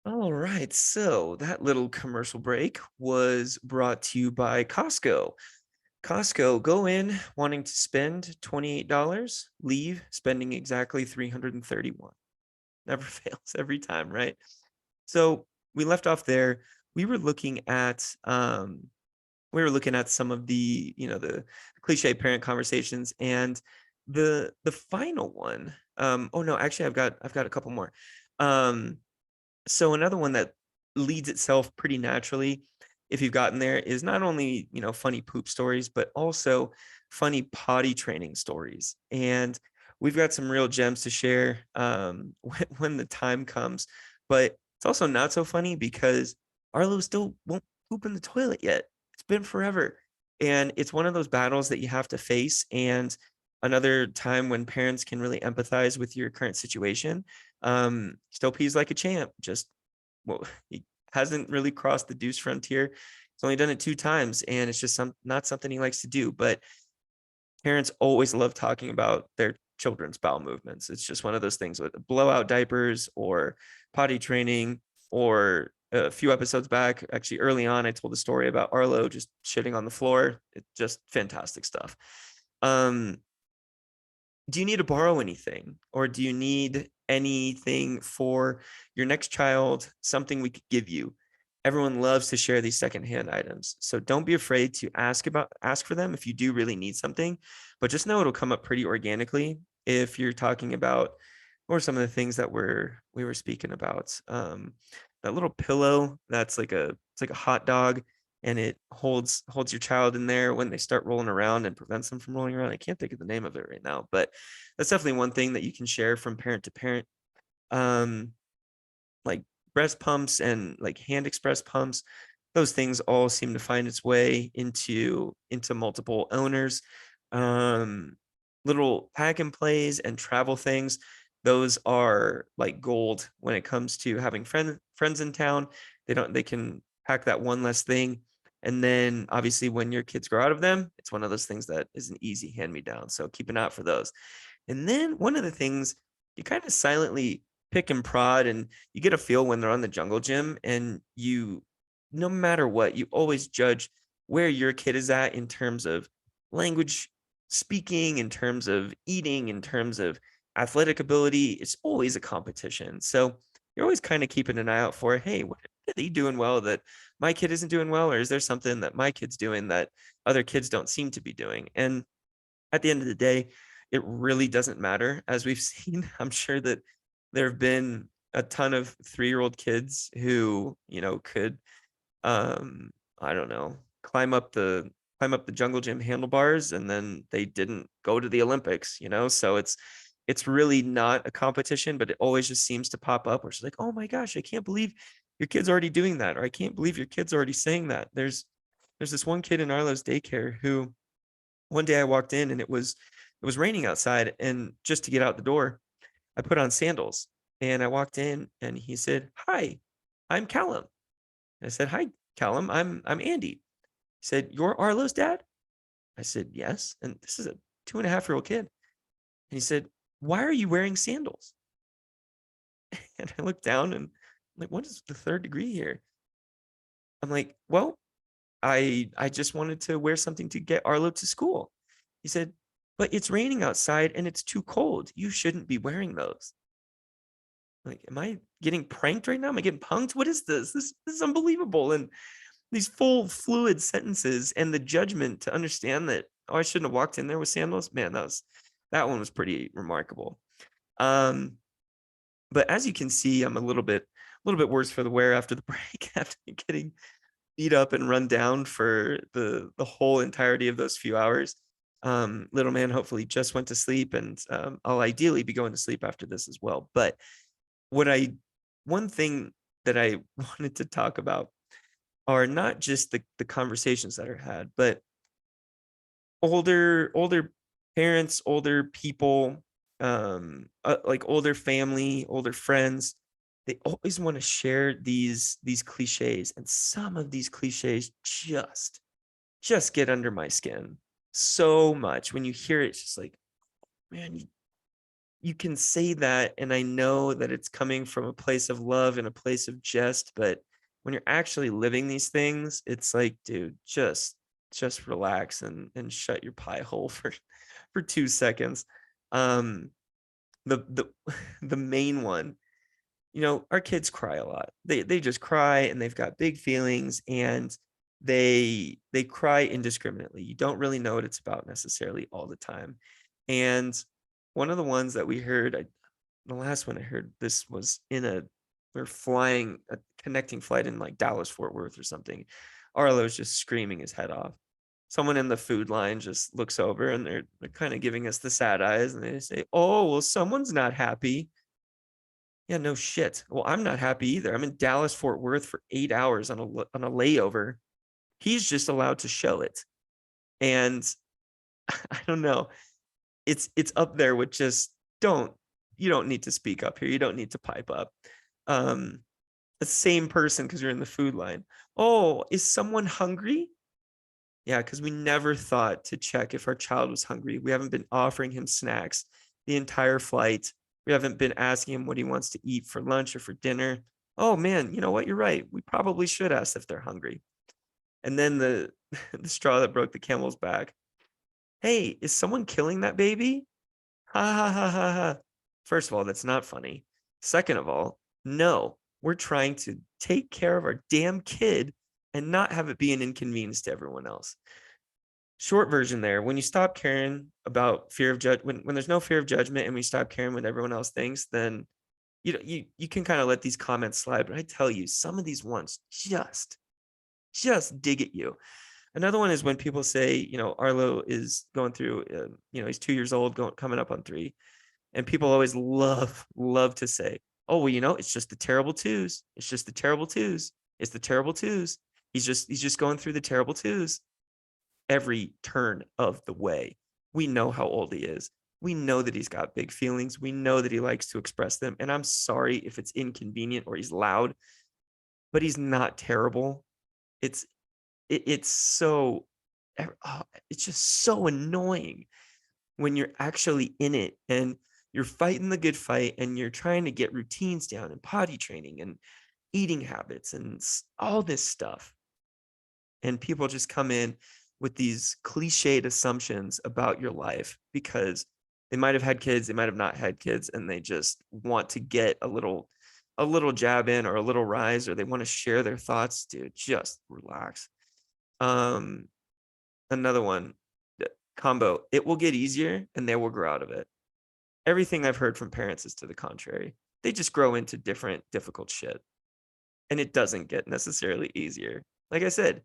All right, so that little commercial break was brought to you by Costco. Costco, go in wanting to spend $28, leave spending exactly 331. Never fails every time, right? So we left off there. We were looking at some of the, the cliche parent conversations, and the final one. Oh no, actually I've got a couple more. Um so another one that leads itself pretty naturally, if you've gotten there, is not only, funny poop stories, but also funny potty training stories. And we've got some real gems to share when the time comes. But it's also not so funny because Arlo still won't poop in the toilet yet. It's been forever. And it's one of those battles that you have to face. And another time when parents can really empathize with your current situation. Still pees like a champ. Just, well, he hasn't really crossed the deuce frontier. He's only done it 2 times, and it's just not something he likes to do. But parents always love talking about their children's bowel movements. It's just one of those things with blowout diapers or potty training. Or a few episodes back, actually early on, I told a story about Arlo just shitting on the floor. It's just fantastic stuff. Um, do you need to borrow anything, or do you need anything for your next child, something we could give you? Everyone loves to share these secondhand items, so don't be afraid to ask for them if you do really need something. But just know it'll come up pretty organically if you're talking about, or some of the things that we were speaking about. That little pillow that's like it's like a hot dog, and it holds your child in there when they start rolling around and prevents them from rolling around. I can't think of the name of it right now, but that's definitely one thing that you can share from parent to parent. Um, like breast pumps and like hand express pumps, those things all seem to find its way into multiple owners. Um, Little pack and plays and travel things, those are like gold when it comes to having friends in town. They can pack that one less thing. And then obviously when your kids grow out of them, it's one of those things that is an easy hand me down. So keep an eye out for those. And then one of the things you kind of silently pick and prod, and you get a feel when they're on the jungle gym, and no matter what, you always judge where your kid is at in terms of language speaking, in terms of eating, in terms of athletic ability. It's always a competition. So you're always kind of keeping an eye out for, hey, what are they doing well that my kid isn't doing well? Or is there something that my kid's doing that other kids don't seem to be doing? And at the end of the day, it really doesn't matter. As we've seen, I'm sure that there have been a ton of 3-year-old kids who, could, um, I don't know, climb up the jungle gym handlebars, and then they didn't go to the Olympics. So it's really not a competition, but it always just seems to pop up where it's like, oh my gosh, I can't believe your kid's already doing that, or I can't believe your kid's already saying that. There's this one kid in Arlo's daycare who, one day I walked in and it was raining outside, and just to get out the door, I put on sandals, and I walked in and he said, "Hi, I'm Callum." And I said, "Hi, Callum. I'm Andy." He said, "You're Arlo's dad?" I said, "Yes." And this is a 2.5-year-old kid. And he said, "Why are you wearing sandals?" And I looked down and I'm like, what is the third degree here? I'm like, well, I just wanted to wear something to get Arlo to school. He said, "But it's raining outside and it's too cold. You shouldn't be wearing those." Like, am I getting pranked right now? Am I getting punked? What is this? This is unbelievable. And these full fluid sentences and the judgment to understand that, oh, I shouldn't have walked in there with sandals. Man, that one was pretty remarkable. Um, but as you can see, I'm a little bit worse for the wear after the break, after getting beat up and run down for the whole entirety of those few hours. Little man hopefully just went to sleep, and I'll ideally be going to sleep after this as well. But what I one thing that I wanted to talk about are not just the conversations that are had, but older parents, older people, like older family, older friends. They always want to share these cliches, and some of these cliches just get under my skin so much. When you hear it, it's just like, man, you can say that, and I know that it's coming from a place of love and a place of jest, but when you're actually living these things, it's like, dude, just relax and shut your pie hole for 2 seconds. Um, the the main one, our kids cry a lot. They just cry, and they've got big feelings, and they cry indiscriminately. You don't really know what it's about necessarily all the time. And one of the ones that we heard, the last one I heard, this was we're flying a connecting flight in like Dallas Fort Worth or something. Arlo's just screaming his head off. Someone in the food line just looks over, and they're kind of giving us the sad eyes, and they say, "Oh, well, someone's not happy." Yeah, no shit. Well, I'm not happy either. I'm in Dallas Fort Worth for 8 hours on a layover. He's just allowed to show it. And I don't know. It's up there with just you don't need to speak up here. You don't need to pipe up. The same person, because you're in the food line. Oh, is someone hungry? Yeah, because we never thought to check if our child was hungry. We haven't been offering him snacks the entire flight. We haven't been asking him what he wants to eat for lunch or for dinner. Oh man, you know what? You're right. We probably should ask if they're hungry. And then the the straw that broke the camel's back. Hey, is someone killing that baby? Ha ha ha ha ha. First of all, that's not funny. Second of all, no, we're trying to take care of our damn kid and not have it be an inconvenience to everyone else. Short version there, when you stop caring about fear of judgment, when there's no fear of judgment and we stop caring what everyone else thinks, then you can kind of let these comments slide. But I tell you, some of these ones just dig at you. Another one is when people say, Arlo is going through, he's 2 years old, coming up on 3. And people always love to say, oh, well, it's just the terrible twos. It's just the terrible twos. It's the terrible twos. He's just going through the terrible twos. Every turn of the way, we know how old he is. We know that he's got big feelings. We know that he likes to express them. And I'm sorry if it's inconvenient or he's loud, but he's not terrible. It's so, it's just so annoying when you're actually in it and you're fighting the good fight and you're trying to get routines down and potty training and eating habits and all this stuff. And people just come in with these cliched assumptions about your life because they might have had kids, they might have not had kids, and they just want to get a little jab in or a little rise, or they want to share their thoughts. Dude, just relax. Another one, combo, it will get easier and they will grow out of it. Everything I've heard from parents is to the contrary. They just grow into different difficult shit. And it doesn't get necessarily easier. Like I said,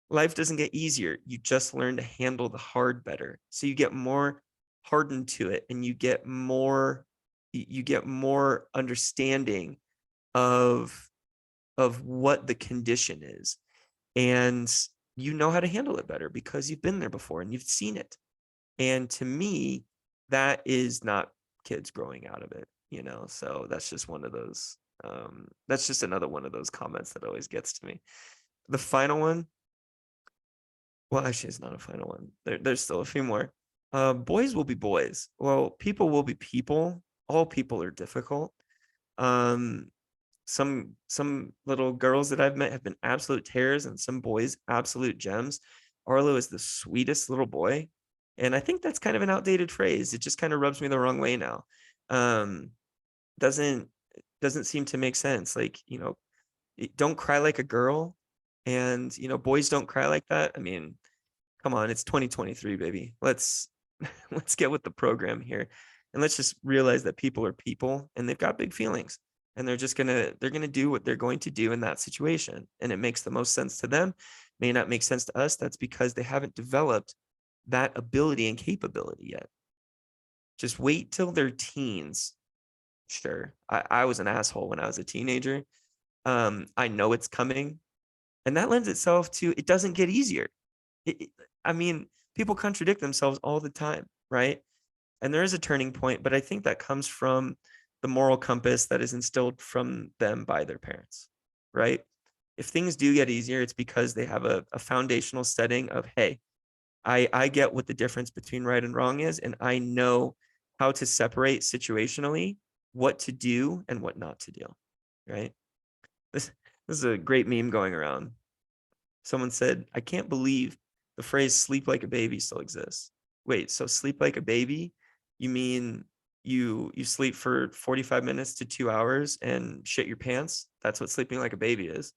life doesn't get easier. You just learn to handle the hard better. So you get more hardened to it, and you get more understanding of what the condition is. And you know how to handle it better because you've been there before and you've seen it. And to me, that is not kids growing out of it, So that's just one of those. That's just another one of those comments that always gets to me. The final one, well, actually, it's not a final one. There's still a few more. Boys will be boys. Well, people will be people. All people are difficult. Some little girls that I've met have been absolute terrors, and some boys absolute gems. Arlo is the sweetest little boy, and I think that's kind of an outdated phrase. It just kind of rubs me the wrong way now. Doesn't seem to make sense. Like, don't cry like a girl, and boys don't cry like that. I mean, come on, it's 2023, baby. Let's get with the program here, and let's just realize that people are people, and they've got big feelings, and they're gonna do what they're going to do in that situation, and it makes the most sense to them. May not make sense to us. That's because they haven't developed that ability and capability yet. Just wait till they're teens. Sure, I was an asshole when I was a teenager. I know it's coming, and that lends itself to, it doesn't get easier. I mean, people contradict themselves all the time, right? And there is a turning point, but I think that comes from the moral compass that is instilled from them by their parents, right? If things do get easier, it's because they have a foundational setting of, hey, I get what the difference between right and wrong is, and I know how to separate situationally what to do and what not to do, right? This, this is a great meme going around. Someone said, I can't believe the phrase sleep like a baby still exists. Wait, so sleep like a baby? You mean you sleep for 45 minutes to 2 hours and shit your pants? That's what sleeping like a baby is.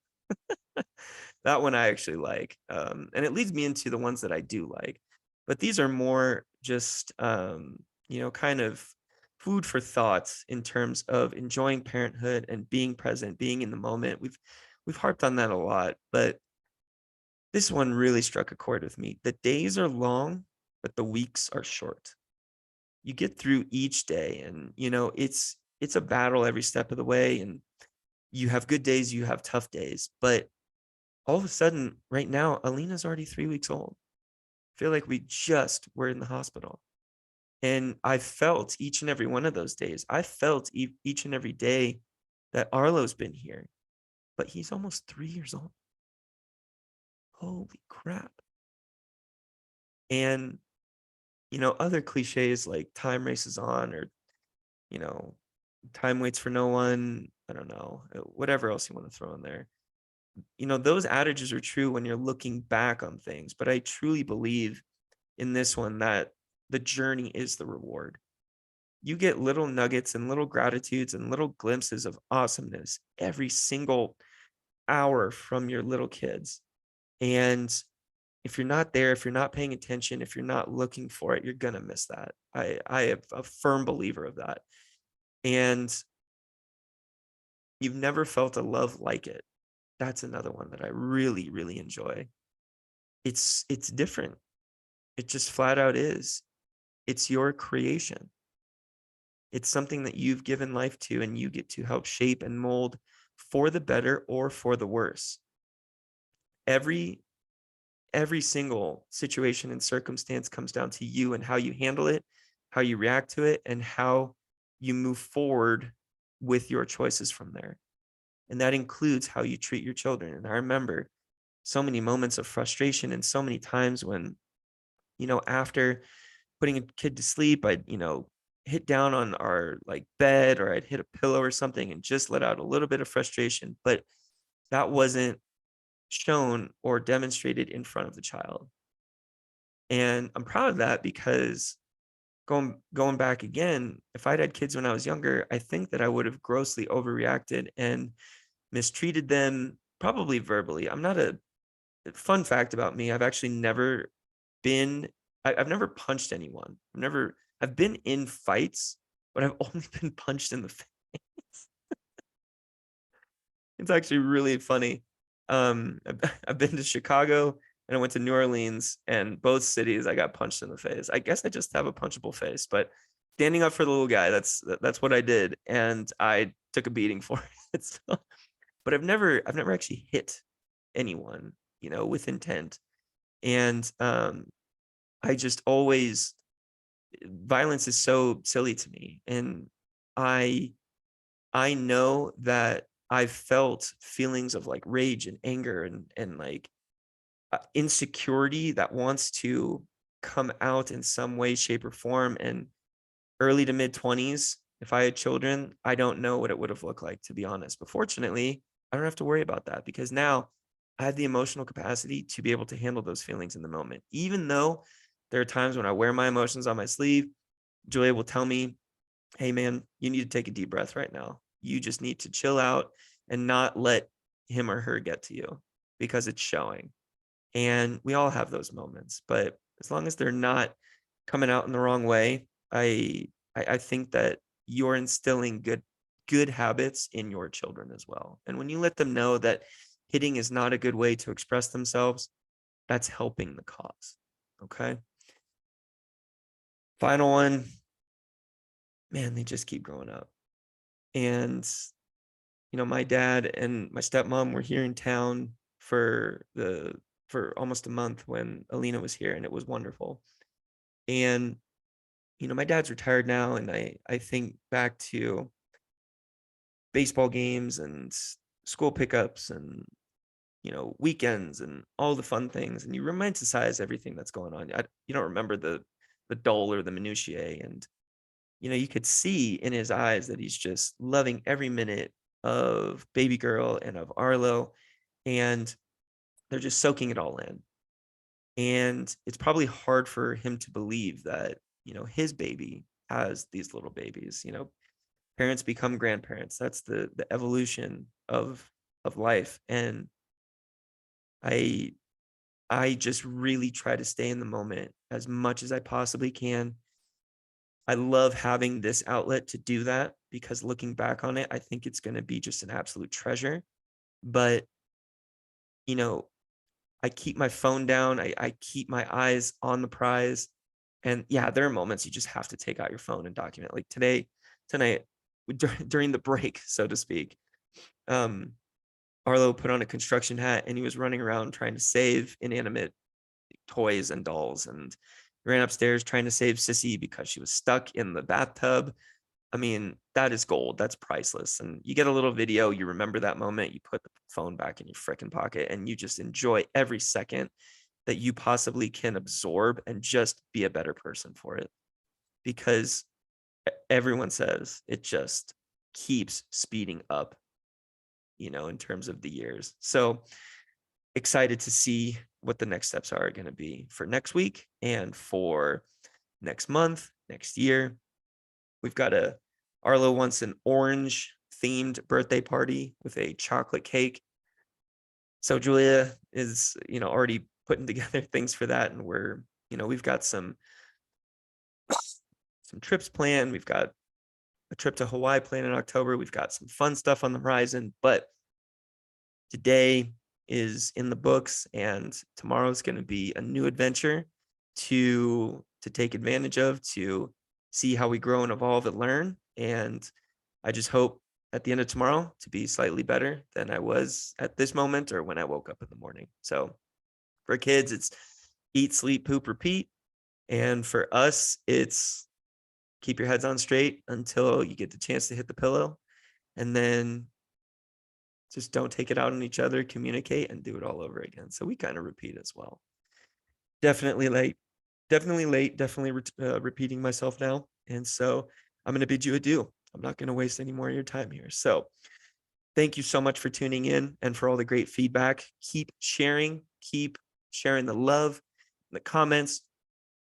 That one I actually like. And it leads me into the ones that I do like. But these are more just, kind of food for thoughts in terms of enjoying parenthood and being present, being in the moment. We've harped on that a lot, but this one really struck a chord with me. The days are long, but the weeks are short. You get through each day, and it's a battle every step of the way, and you have good days, you have tough days, but all of a sudden, right now, Alina's already 3 weeks old. I feel like we just were in the hospital. And I felt each and every one of those days. I felt each and every day that Arlo's been here, but he's almost 3 years old. Holy crap. And, other cliches like time races on, or, you know, time waits for no one. I don't know, whatever else you want to throw in there. Those adages are true when you're looking back on things, but I truly believe in this one that the journey is the reward. You get little nuggets and little gratitudes and little glimpses of awesomeness every single hour from your little kids. And if you're not there, if you're not paying attention, if you're not looking for it, you're going to miss that. I am a firm believer of that. And you've never felt a love like it. That's another one that I really, really enjoy. It's different. It just flat out is. It's your creation. It's something that you've given life to, and you get to help shape and mold for the better or for the worse. Every single situation and circumstance comes down to you and how you handle it, how you react to it, and how you move forward with your choices from there. And that includes how you treat your children. And I remember so many moments of frustration and so many times when, after putting a kid to sleep, I'd, hit down on our like bed, or I'd hit a pillow or something and just let out a little bit of frustration. But that wasn't shown or demonstrated in front of the child. And I'm proud of that, because going back again, if I'd had kids when I was younger, I think that I would have grossly overreacted and mistreated them, probably verbally. I'm not a fun fact about me. I've actually never been, I've never punched anyone. I've been in fights, but I've only been punched in the face. It's actually really funny. I've been to Chicago and I went to New Orleans, and both cities I got punched in the face. I guess I just have a punchable face, but standing up for the little guy, that's what I did, and I took a beating for it. So, but I've never actually hit anyone, with intent. And I just always, violence is so silly to me, and I know that I've felt feelings of like rage and anger and like insecurity that wants to come out in some way, shape, or form. And early to mid 20s, if I had children, I don't know what it would have looked like, to be honest. But fortunately, I don't have to worry about that, because now I have the emotional capacity to be able to handle those feelings in the moment. Even though there are times when I wear my emotions on my sleeve, Julia will tell me, hey man, you need to take a deep breath right now. You just need to chill out and not let him or her get to you, because it's showing. And we all have those moments, but as long as they're not coming out in the wrong way, I think that you're instilling good habits in your children as well. And when you let them know that hitting is not a good way to express themselves, that's helping the cause. Okay. Final one, man, they just keep growing up. And, my dad and my stepmom were here in town for almost a month when Alina was here, and it was wonderful. And, my dad's retired now, and I think back to baseball games and school pickups and, weekends and all the fun things. And you romanticize everything that's going on. You don't remember the dull or the minutiae. And you could see in his eyes that he's just loving every minute of baby girl and of Arlo, and they're just soaking it all in. And it's probably hard for him to believe that, his baby has these little babies. Parents become grandparents. That's the evolution of life. And I I just really try to stay in the moment as much as I possibly can. I love having this outlet to do that because looking back on it, I think it's going to be just an absolute treasure. But, you know, I keep my phone down. I keep my eyes on the prize. And yeah, there are moments you just have to take out your phone and document. Like tonight, during the break, so to speak, um, Arlo put on a construction hat and he was running around trying to save inanimate toys and dolls, and ran upstairs trying to save Sissy because she was stuck in the bathtub. I mean, that is gold. That's priceless. And you get a little video, you remember that moment, you put the phone back in your freaking pocket, and you just enjoy every second that you possibly can absorb and just be a better person for it. Because everyone says it just keeps speeding up, in terms of the years. So excited to see what the next steps are going to be for next week and for next month, next year. We've got Arlo wants an orange themed birthday party with a chocolate cake. So Julia is, already putting together things for that. And we've got some trips planned. We've got a trip to Hawaii planned in October. We've got some fun stuff on the horizon, but today is in the books, and tomorrow's going to be a new adventure to take advantage of, to see how we grow and evolve and learn. And I just hope at the end of tomorrow to be slightly better than I was at this moment or when I woke up in the morning. So for kids, it's eat, sleep, poop, repeat. And for us, it's keep your heads on straight until you get the chance to hit the pillow, and then just don't take it out on each other, communicate, and do it all over again. So we kind of repeat as well. Definitely late, repeating myself now. And so I'm going to bid you adieu. I'm not going to waste any more of your time here. So thank you so much for tuning in and for all the great feedback. Keep sharing the love, the comments,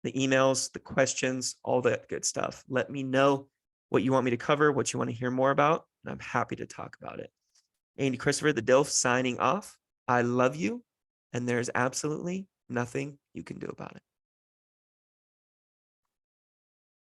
the emails, the questions, all that good stuff. Let me know what you want me to cover, what you want to hear more about, and I'm happy to talk about it. Andy Christopher, the DILF, signing off. I love you, and there's absolutely nothing you can do about it.